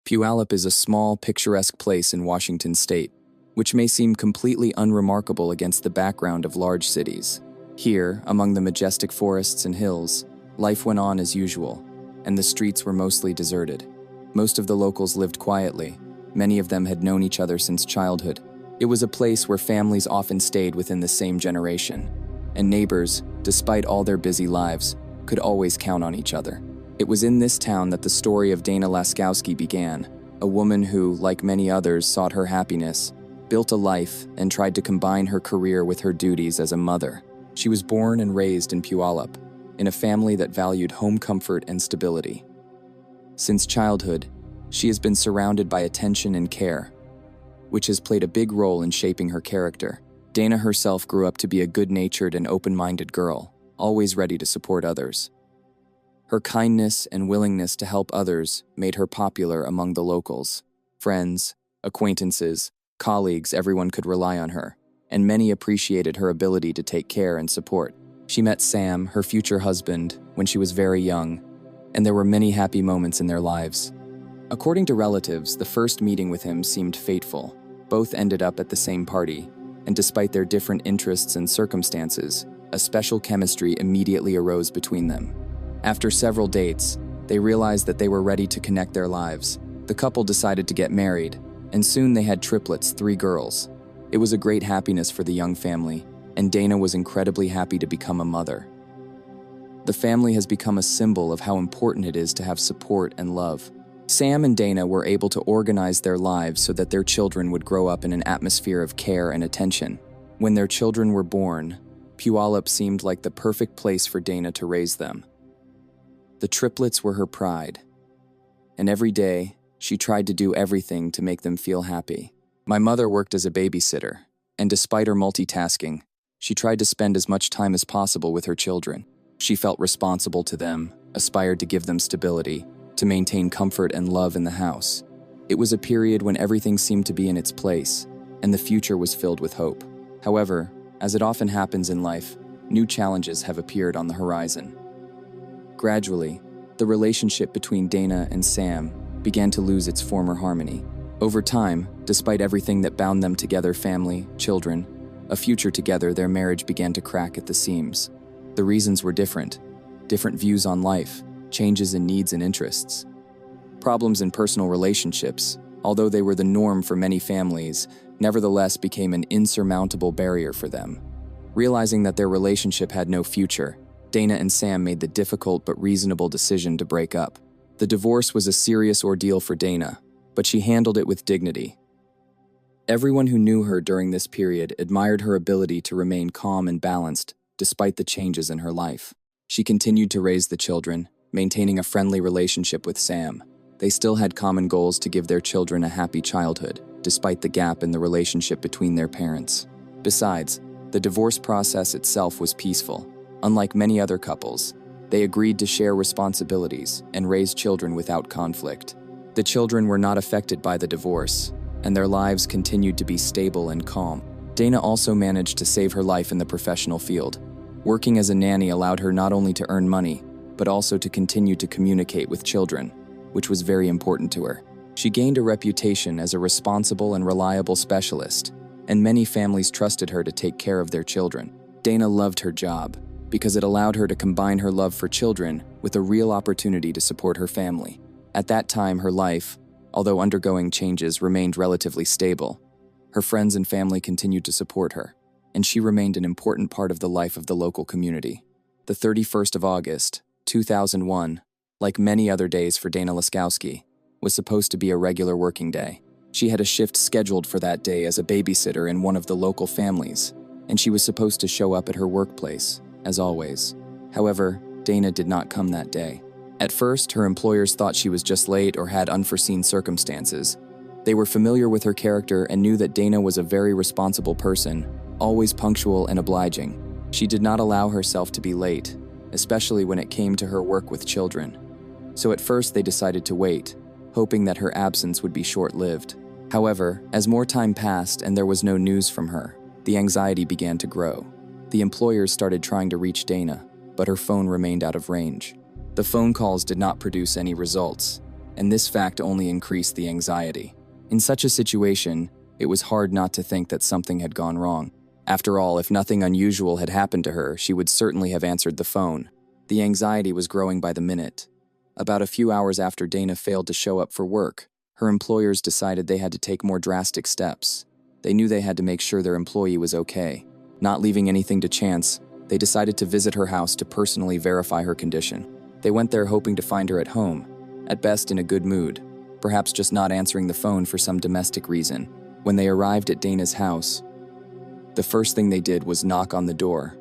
Puyallup is a small, picturesque place in Washington state, which may seem completely unremarkable against the background of large cities. Here, among the majestic forests and hills, life went on as usual, and the streets were mostly deserted. Most of the locals lived quietly. Many of them had known each other since childhood. It was a place where families often stayed within the same generation, and neighbors, despite all their busy lives, could always count on each other. It was in this town that the story of Dana Laskowski began, a woman who, like many others, sought her happiness, built a life, and tried to combine her career with her duties as a mother. She was born and raised in Puyallup, in a family that valued home comfort and stability. Since childhood, she has been surrounded by attention and care, which has played a big role in shaping her character. Dana herself grew up to be a good-natured and open-minded girl, always ready to support others. Her kindness and willingness to help others made her popular among the locals. Friends, acquaintances, colleagues, everyone could rely on her, and many appreciated her ability to take care and support. She met Sam, her future husband, when she was very young, and there were many happy moments in their lives. According to relatives, the first meeting with him seemed fateful. Both ended up at the same party, and despite their different interests and circumstances, a special chemistry immediately arose between them. After several dates, they realized that they were ready to connect their lives. The couple decided to get married, and soon they had triplets, 3 girls. It was a great happiness for the young family, and Dana was incredibly happy to become a mother. The family has become a symbol of how important it is to have support and love. Sam and Dana were able to organize their lives so that their children would grow up in an atmosphere of care and attention. When their children were born, Puyallup seemed like the perfect place for Dana to raise them. The triplets were her pride, and every day, she tried to do everything to make them feel happy. My mother worked as a babysitter, and despite her multitasking, she tried to spend as much time as possible with her children. She felt responsible to them, aspired to give them stability, to maintain comfort and love in the house. It was a period when everything seemed to be in its place, and the future was filled with hope. However, as it often happens in life, new challenges have appeared on the horizon. Gradually, the relationship between Dana and Sam began to lose its former harmony. Over time, despite everything that bound them together, family, children, a future together, their marriage began to crack at the seams. The reasons were different views on life, changes in needs and interests. Problems in personal relationships, although they were the norm for many families, nevertheless became an insurmountable barrier for them. Realizing that their relationship had no future, Dana and Sam made the difficult but reasonable decision to break up. The divorce was a serious ordeal for Dana, but she handled it with dignity. Everyone who knew her during this period admired her ability to remain calm and balanced despite the changes in her life. She continued to raise the children, maintaining a friendly relationship with Sam. They still had common goals to give their children a happy childhood, despite the gap in the relationship between their parents. Besides, the divorce process itself was peaceful. Unlike many other couples, they agreed to share responsibilities and raise children without conflict. The children were not affected by the divorce, and their lives continued to be stable and calm. Dana also managed to save her life in the professional field. Working as a nanny allowed her not only to earn money, but also to continue to communicate with children, which was very important to her. She gained a reputation as a responsible and reliable specialist, and many families trusted her to take care of their children. Dana loved her job because it allowed her to combine her love for children with a real opportunity to support her family. At that time, her life, although undergoing changes, remained relatively stable. Her friends and family continued to support her, and she remained an important part of the life of the local community. The 31st of August, 2001, like many other days for Dana Laskowski, was supposed to be a regular working day. She had a shift scheduled for that day as a babysitter in one of the local families, and she was supposed to show up at her workplace, as always. However, Dana did not come that day. At first, her employers thought she was just late or had unforeseen circumstances. They were familiar with her character and knew that Dana was a very responsible person, always punctual and obliging. She did not allow herself to be late, especially when it came to her work with children. So at first they decided to wait, hoping that her absence would be short-lived. However, as more time passed and there was no news from her, the anxiety began to grow. The employers started trying to reach Dana, but her phone remained out of range. The phone calls did not produce any results, and this fact only increased the anxiety. In such a situation, it was hard not to think that something had gone wrong. After all, if nothing unusual had happened to her, she would certainly have answered the phone. The anxiety was growing by the minute. About a few hours after Dana failed to show up for work, her employers decided they had to take more drastic steps. They knew they had to make sure their employee was okay. Not leaving anything to chance, they decided to visit her house to personally verify her condition. They went there hoping to find her at home, at best in a good mood, perhaps just not answering the phone for some domestic reason. When they arrived at Dana's house, the first thing they did was knock on the door.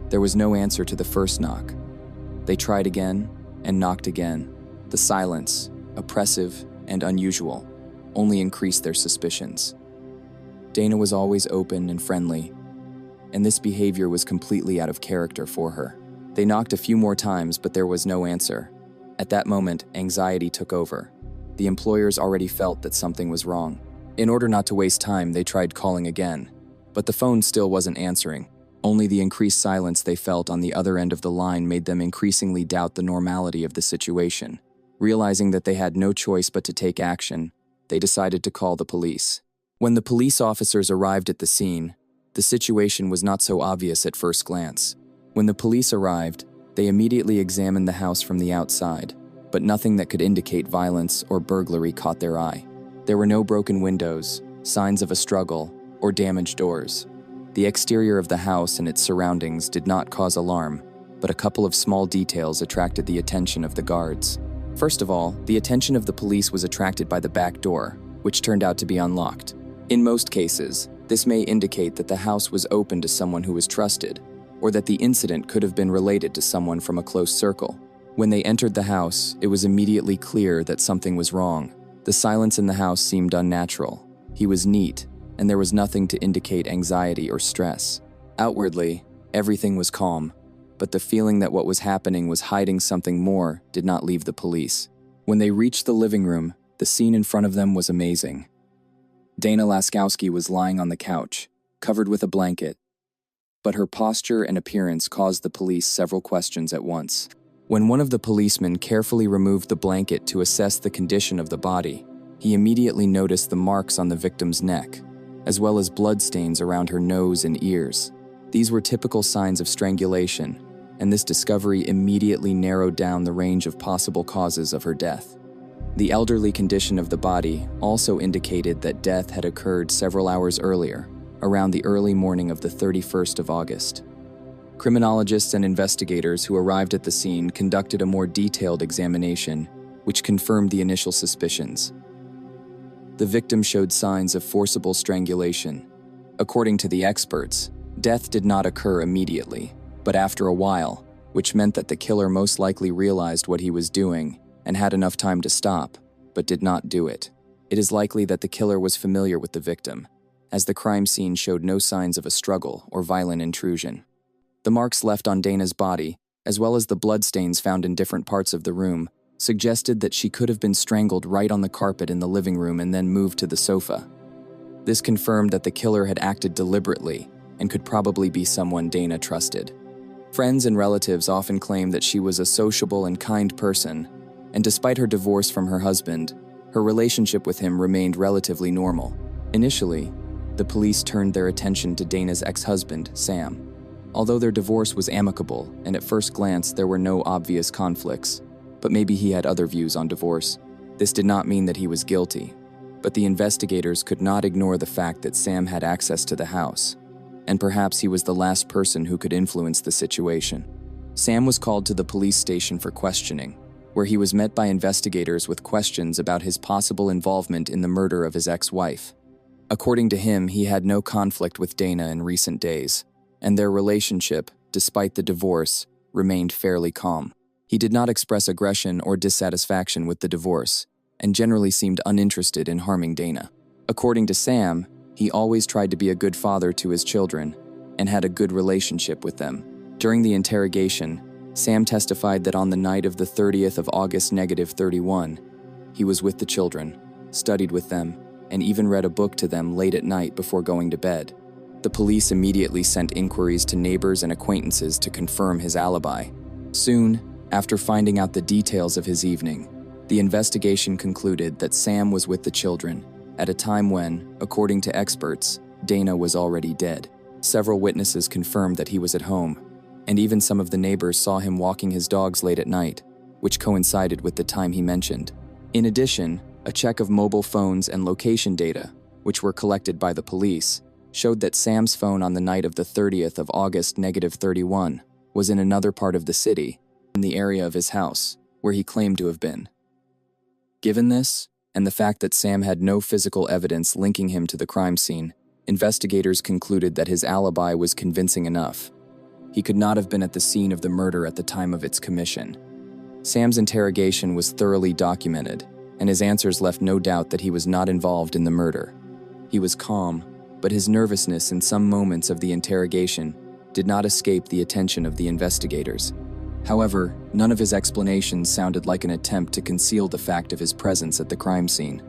There was no answer to the first knock. They tried again and knocked again. The silence, oppressive and unusual, only increased their suspicions. Dana was always open and friendly, and this behavior was completely out of character for her. They knocked a few more times, but there was no answer. At that moment, anxiety took over. The employers already felt that something was wrong. In order not to waste time, they tried calling again, but the phone still wasn't answering. Only the increased silence they felt on the other end of the line made them increasingly doubt the normality of the situation. Realizing that they had no choice but to take action, they decided to call the police. When the police officers arrived at the scene, the situation was not so obvious at first glance. When the police arrived, they immediately examined the house from the outside, but nothing that could indicate violence or burglary caught their eye. There were no broken windows, signs of a struggle, or damaged doors. The exterior of the house and its surroundings did not cause alarm, but a couple of small details attracted the attention of the guards. First of all, the attention of the police was attracted by the back door, which turned out to be unlocked. In most cases, this may indicate that the house was open to someone who was trusted, or that the incident could have been related to someone from a close circle. When they entered the house, it was immediately clear that something was wrong. The silence in the house seemed unnatural. He was neat, and there was nothing to indicate anxiety or stress. Outwardly, everything was calm, but the feeling that what was happening was hiding something more did not leave the police. When they reached the living room, the scene in front of them was amazing. Dana Laskowski was lying on the couch, covered with a blanket, but her posture and appearance caused the police several questions at once. When one of the policemen carefully removed the blanket to assess the condition of the body, he immediately noticed the marks on the victim's neck, as well as bloodstains around her nose and ears. These were typical signs of strangulation, and this discovery immediately narrowed down the range of possible causes of her death. The elderly condition of the body also indicated that death had occurred several hours earlier, around the early morning of the 31st of August. Criminologists and investigators who arrived at the scene conducted a more detailed examination, which confirmed the initial suspicions. The victim showed signs of forcible strangulation. According to the experts, death did not occur immediately, but after a while, which meant that the killer most likely realized what he was doing and had enough time to stop, but did not do it. It is likely that the killer was familiar with the victim, as the crime scene showed no signs of a struggle or violent intrusion. The marks left on Dana's body, as well as the bloodstains found in different parts of the room, suggested that she could have been strangled right on the carpet in the living room and then moved to the sofa. This confirmed that the killer had acted deliberately and could probably be someone Dana trusted. Friends and relatives often claim that she was a sociable and kind person, and despite her divorce from her husband, her relationship with him remained relatively normal. Initially, the police turned their attention to Dana's ex-husband, Sam. Although their divorce was amicable, and at first glance there were no obvious conflicts, but maybe he had other views on divorce. This did not mean that he was guilty, but the investigators could not ignore the fact that Sam had access to the house, and perhaps he was the last person who could influence the situation. Sam was called to the police station for questioning, where he was met by investigators with questions about his possible involvement in the murder of his ex-wife. According to him, he had no conflict with Dana in recent days, and their relationship, despite the divorce, remained fairly calm. He did not express aggression or dissatisfaction with the divorce, and generally seemed uninterested in harming Dana. According to Sam, he always tried to be a good father to his children, and had a good relationship with them. During the interrogation, Sam testified that on the night of the 30th of August -31, he was with the children, studied with them, and even read a book to them late at night before going to bed. The police immediately sent inquiries to neighbors and acquaintances to confirm his alibi. Soon, after finding out the details of his evening, The investigation concluded that Sam was with the children at a time when, according to experts, Dana was already dead. Several witnesses confirmed that he was at home, and even some of the neighbors saw him walking his dogs late at night, which coincided with the time he mentioned. In addition, a check of mobile phones and location data, which were collected by the police, showed that Sam's phone on the night of the 30th of August -31 was in another part of the city, in the area of his house, where he claimed to have been. Given this, and the fact that Sam had no physical evidence linking him to the crime scene, investigators concluded that his alibi was convincing enough. He could not have been at the scene of the murder at the time of its commission. Sam's interrogation was thoroughly documented, and his answers left no doubt that he was not involved in the murder. He was calm, but his nervousness in some moments of the interrogation did not escape the attention of the investigators. However, none of his explanations sounded like an attempt to conceal the fact of his presence at the crime scene.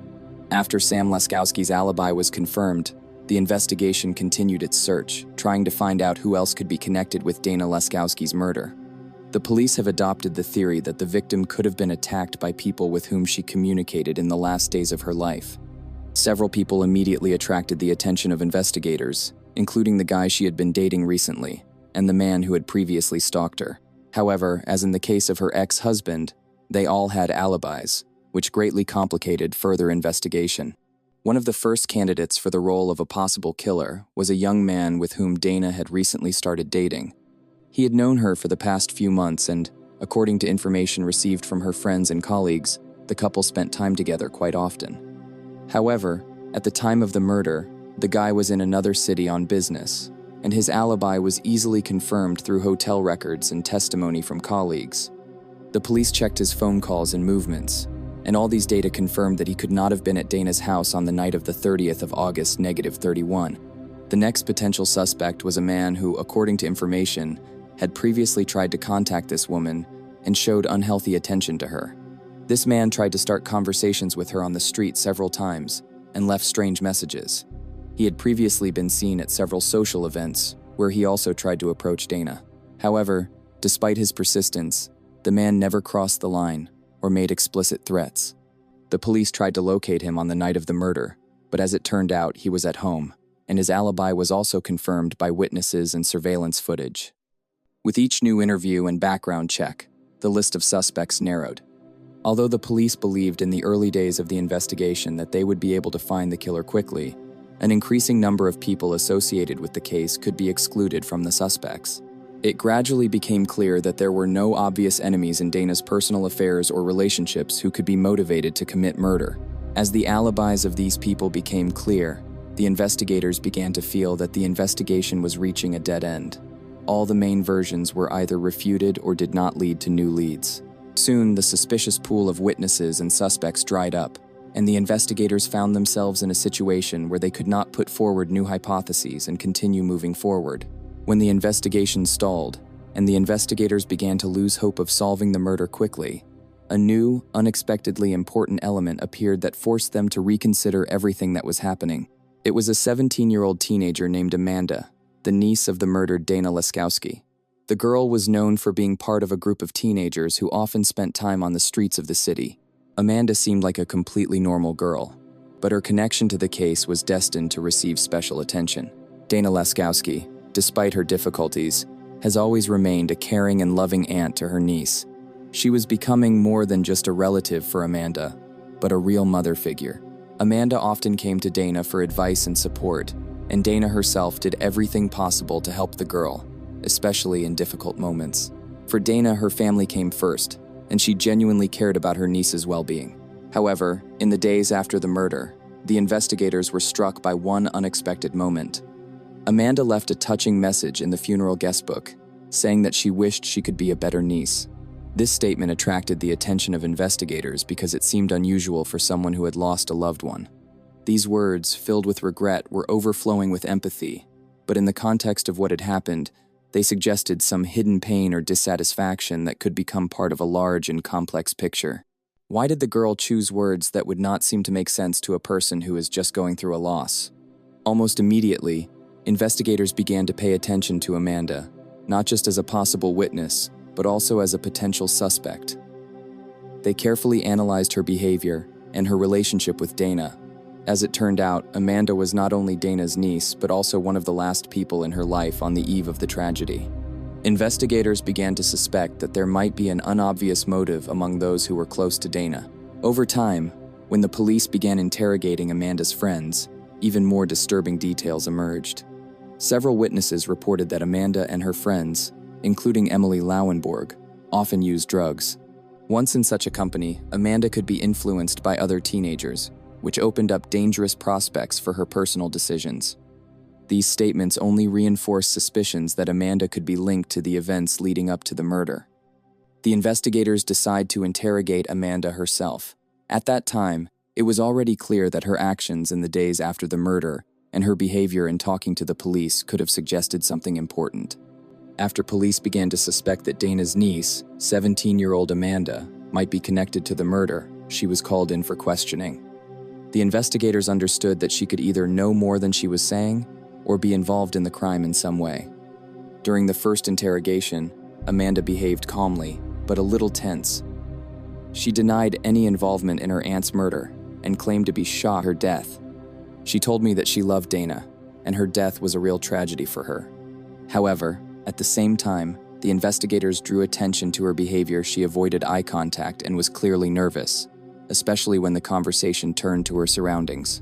After Sam Laskowski's alibi was confirmed, the investigation continued its search, trying to find out who else could be connected with Dana Laskowski's murder. The police have adopted the theory that the victim could have been attacked by people with whom she communicated in the last days of her life. Several people immediately attracted the attention of investigators, including the guy she had been dating recently, and the man who had previously stalked her. However, as in the case of her ex-husband, they all had alibis, which greatly complicated further investigation. One of the first candidates for the role of a possible killer was a young man with whom Dana had recently started dating. He had known her for the past few months and, according to information received from her friends and colleagues, the couple spent time together quite often. However, at the time of the murder, the guy was in another city on business, and his alibi was easily confirmed through hotel records and testimony from colleagues. The police checked his phone calls and movements, and all these data confirmed that he could not have been at Dana's house on the night of the 30th of August -31. The next potential suspect was a man who, according to information, had previously tried to contact this woman and showed unhealthy attention to her. This man tried to start conversations with her on the street several times and left strange messages. He had previously been seen at several social events where he also tried to approach Dana. However, despite his persistence, the man never crossed the line or made explicit threats. The police tried to locate him on the night of the murder, but as it turned out, he was at home, and his alibi was also confirmed by witnesses and surveillance footage. With each new interview and background check, the list of suspects narrowed. Although the police believed in the early days of the investigation that they would be able to find the killer quickly, an increasing number of people associated with the case could be excluded from the suspects. It gradually became clear that there were no obvious enemies in Dana's personal affairs or relationships who could be motivated to commit murder. As the alibis of these people became clear, the investigators began to feel that the investigation was reaching a dead end. All the main versions were either refuted or did not lead to new leads. Soon, the suspicious pool of witnesses and suspects dried up, and the investigators found themselves in a situation where they could not put forward new hypotheses and continue moving forward. When the investigation stalled, and the investigators began to lose hope of solving the murder quickly, a new, unexpectedly important element appeared that forced them to reconsider everything that was happening. It was a 17-year-old teenager named Amanda, the niece of the murdered Dana Laskowski. The girl was known for being part of a group of teenagers who often spent time on the streets of the city. Amanda seemed like a completely normal girl, but her connection to the case was destined to receive special attention. Dana Laskowski, despite her difficulties, has always remained a caring and loving aunt to her niece. She was becoming more than just a relative for Amanda, but a real mother figure. Amanda often came to Dana for advice and support, and Dana herself did everything possible to help the girl, especially in difficult moments. For Dana, her family came first, and she genuinely cared about her niece's well-being. However, in the days after the murder, the investigators were struck by one unexpected moment. Amanda left a touching message in the funeral guest book, saying that she wished she could be a better niece. This statement attracted the attention of investigators because it seemed unusual for someone who had lost a loved one. These words, filled with regret, were overflowing with empathy, but in the context of what had happened, they suggested some hidden pain or dissatisfaction that could become part of a large and complex picture. Why did the girl choose words that would not seem to make sense to a person who is just going through a loss? Almost immediately, investigators began to pay attention to Amanda, not just as a possible witness, but also as a potential suspect. They carefully analyzed her behavior and her relationship with Dana. As it turned out, Amanda was not only Dana's niece, but also one of the last people in her life on the eve of the tragedy. Investigators began to suspect that there might be an unobvious motive among those who were close to Dana. Over time, when the police began interrogating Amanda's friends, even more disturbing details emerged. Several witnesses reported that Amanda and her friends, including Emily Lauenborg, often used drugs. Once in such a company, Amanda could be influenced by other teenagers, which opened up dangerous prospects for her personal decisions. These statements only reinforced suspicions that Amanda could be linked to the events leading up to the murder. The investigators decided to interrogate Amanda herself. At that time, it was already clear that her actions in the days after the murder and her behavior in talking to the police could have suggested something important. After police began to suspect that Dana's niece, 17-year-old Amanda, might be connected to the murder, she was called in for questioning. The investigators understood that she could either know more than she was saying or be involved in the crime in some way. During the first interrogation, Amanda behaved calmly, but a little tense. She denied any involvement in her aunt's murder and claimed to be shocked at her death. She told me that she loved Dana, and her death was a real tragedy for her. However, at the same time, the investigators drew attention to her behavior. She avoided eye contact and was clearly nervous, especially when the conversation turned to her surroundings.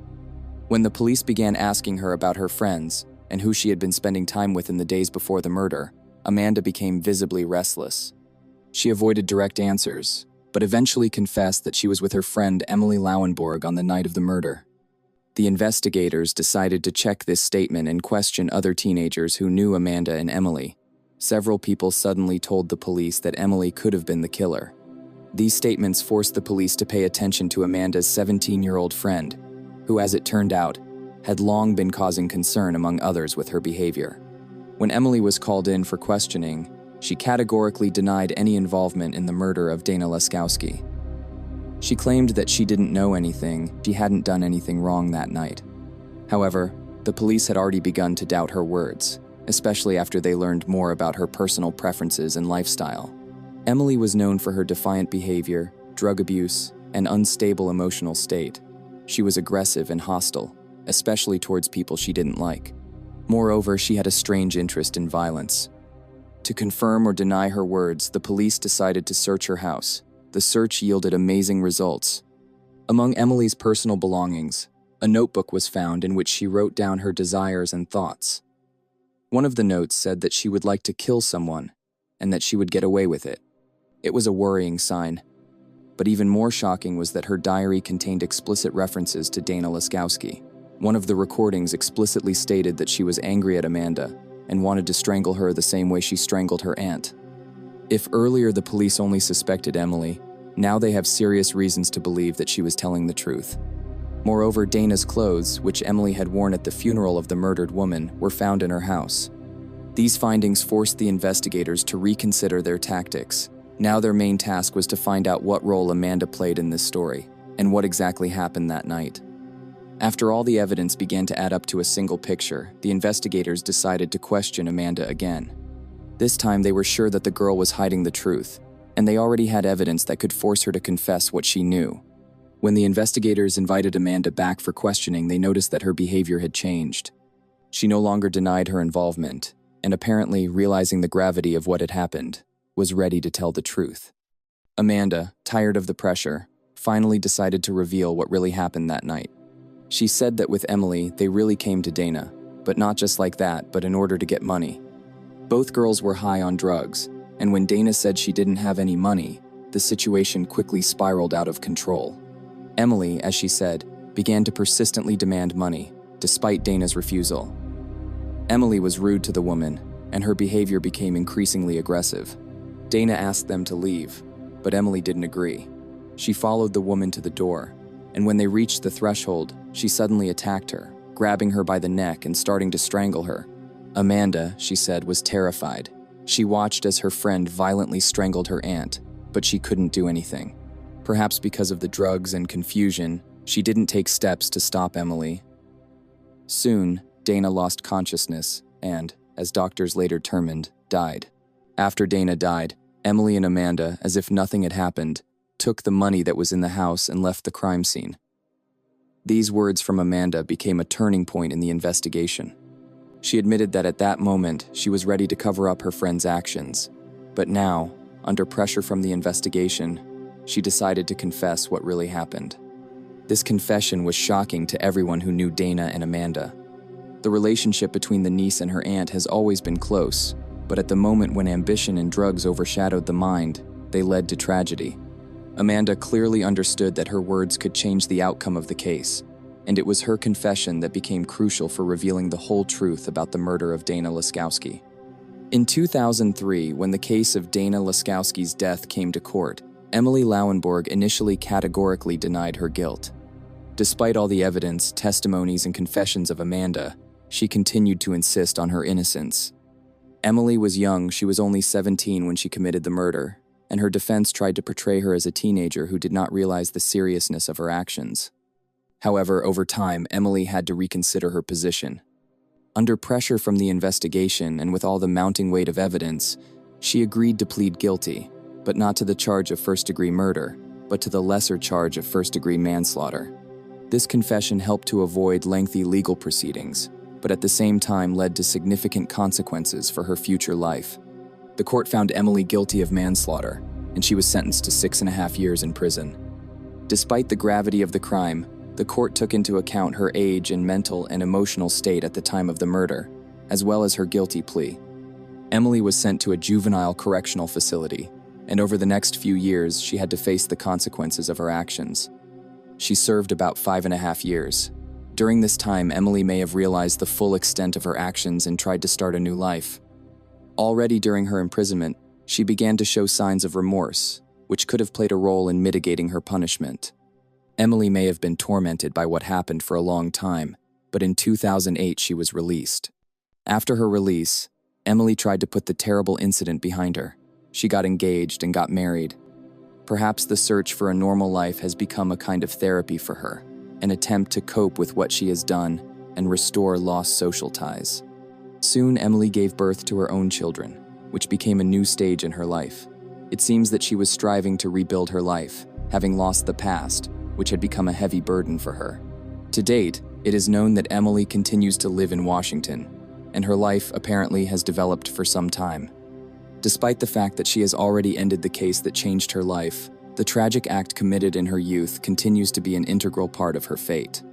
When the police began asking her about her friends and who she had been spending time with in the days before the murder, Amanda became visibly restless. She avoided direct answers, but eventually confessed that she was with her friend Emily Lauenborg on the night of the murder. The investigators decided to check this statement and question other teenagers who knew Amanda and Emily. Several people suddenly told the police that Emily could have been the killer. These statements forced the police to pay attention to Amanda's 17-year-old friend, who, as it turned out, had long been causing concern among others with her behavior. When Emily was called in for questioning, she categorically denied any involvement in the murder of Dana Laskowski. She claimed that she didn't know anything, she hadn't done anything wrong that night. However, the police had already begun to doubt her words, especially after they learned more about her personal preferences and lifestyle. Emily was known for her defiant behavior, drug abuse, and unstable emotional state. She was aggressive and hostile, especially towards people she didn't like. Moreover, she had a strange interest in violence. To confirm or deny her words, the police decided to search her house. The search yielded amazing results. Among Emily's personal belongings, a notebook was found in which she wrote down her desires and thoughts. One of the notes said that she would like to kill someone, and that she would get away with it. It was a worrying sign. But even more shocking was that her diary contained explicit references to Dana Laskowski. One of the recordings explicitly stated that she was angry at Amanda and wanted to strangle her the same way she strangled her aunt. If earlier the police only suspected Emily, now they have serious reasons to believe that she was telling the truth. Moreover, Dana's clothes, which Emily had worn at the funeral of the murdered woman, were found in her house. These findings forced the investigators to reconsider their tactics. Now their main task was to find out what role Amanda played in this story, and what exactly happened that night. After all the evidence began to add up to a single picture, the investigators decided to question Amanda again. This time they were sure that the girl was hiding the truth, and they already had evidence that could force her to confess what she knew. When the investigators invited Amanda back for questioning, they noticed that her behavior had changed. She no longer denied her involvement, and apparently, realizing the gravity of what had happened, was ready to tell the truth. Amanda, tired of the pressure, finally decided to reveal what really happened that night. She said that with Emily, they really came to Dana, but not just like that, but in order to get money. Both girls were high on drugs, and when Dana said she didn't have any money, the situation quickly spiraled out of control. Emily, as she said, began to persistently demand money, despite Dana's refusal. Emily was rude to the woman, and her behavior became increasingly aggressive. Dana asked them to leave, but Emily didn't agree. She followed the woman to the door, and when they reached the threshold, she suddenly attacked her, grabbing her by the neck and starting to strangle her. Amanda, she said, was terrified. She watched as her friend violently strangled her aunt, but she couldn't do anything. Perhaps because of the drugs and confusion, she didn't take steps to stop Emily. Soon, Dana lost consciousness and, as doctors later determined, died. After Dana died, Emily and Amanda, as if nothing had happened, took the money that was in the house and left the crime scene. These words from Amanda became a turning point in the investigation. She admitted that at that moment, she was ready to cover up her friend's actions. But now, under pressure from the investigation, she decided to confess what really happened. This confession was shocking to everyone who knew Dana and Amanda. The relationship between the niece and her aunt has always been close, but at the moment when ambition and drugs overshadowed the mind, they led to tragedy. Amanda clearly understood that her words could change the outcome of the case, and it was her confession that became crucial for revealing the whole truth about the murder of Dana Laskowski. In 2003, when the case of Dana Laskowski's death came to court, Emily Lauenborg initially categorically denied her guilt. Despite all the evidence, testimonies, and confessions of Amanda, she continued to insist on her innocence. Emily was young, she was only 17 when she committed the murder, and her defense tried to portray her as a teenager who did not realize the seriousness of her actions. However, over time, Emily had to reconsider her position. Under pressure from the investigation and with all the mounting weight of evidence, she agreed to plead guilty, but not to the charge of first-degree murder, but to the lesser charge of first-degree manslaughter. This confession helped to avoid lengthy legal proceedings, but at the same time led to significant consequences for her future life. The court found Emily guilty of manslaughter, and she was sentenced to 6.5 years in prison. Despite the gravity of the crime, the court took into account her age and mental and emotional state at the time of the murder, as well as her guilty plea. Emily was sent to a juvenile correctional facility, and over the next few years, she had to face the consequences of her actions. She served about 5.5 years. During this time, Emily may have realized the full extent of her actions and tried to start a new life. Already during her imprisonment, she began to show signs of remorse, which could have played a role in mitigating her punishment. Emily may have been tormented by what happened for a long time, but in 2008 she was released. After her release, Emily tried to put the terrible incident behind her. She got engaged and got married. Perhaps the search for a normal life has become a kind of therapy for her, an attempt to cope with what she has done and restore lost social ties. Soon, Emily gave birth to her own children, which became a new stage in her life. It seems that she was striving to rebuild her life, having lost the past, which had become a heavy burden for her. To date, it is known that Emily continues to live in Washington, and her life apparently has developed for some time. Despite the fact that she has already ended the case that changed her life, the tragic act committed in her youth continues to be an integral part of her fate.